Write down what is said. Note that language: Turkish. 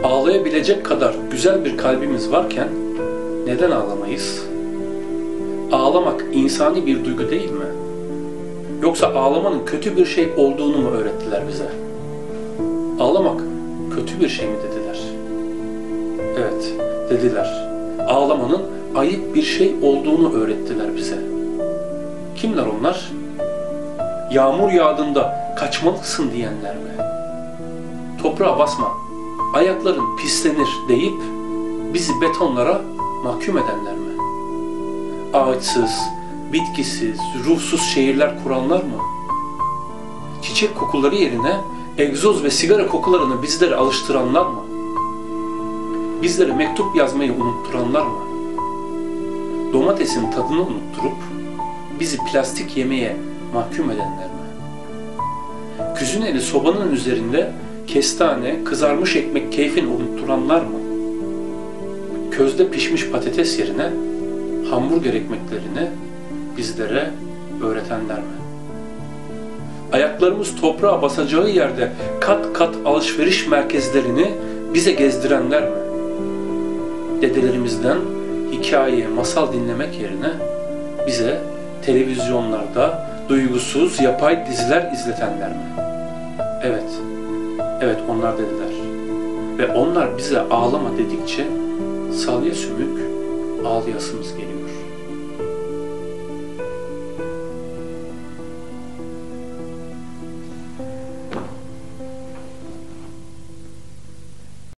Ağlayabilecek kadar güzel bir kalbimiz varken neden ağlamayız? Ağlamak insani bir duygu değil mi? Yoksa ağlamanın kötü bir şey olduğunu mu öğrettiler bize? Ağlamak kötü bir şey mi dediler? Evet, dediler. Ağlamanın ayıp bir şey olduğunu öğrettiler bize. Kimler onlar? Yağmur yağdığında kaçmalısın diyenler mi? Toprağa basma, ayakların pislenir deyip bizi betonlara mahkum edenler mi? Ağaçsız, bitkisiz, ruhsuz şehirler kuranlar mı? Çiçek kokuları yerine egzoz ve sigara kokularını bizlere alıştıranlar mı? Bizlere mektup yazmayı unutturanlar mı? Domatesin tadını unutturup bizi plastik yemeye mahkum edenler mi? Küzüneli sobanın üzerinde kestane, kızarmış ekmek keyfini unutturanlar mı? Közde pişmiş patates yerine hamburger ekmeklerini bizlere öğretenler mi? Ayaklarımız toprağa basacağı yerde kat kat alışveriş merkezlerini bize gezdirenler mi? Dedelerimizden hikaye, masal dinlemek yerine bize televizyonlarda duygusuz, yapay diziler izletenler mi? Evet onlar dediler. Ve onlar bize ağlama dedikçe salya sümük ağlayasımız geliyor.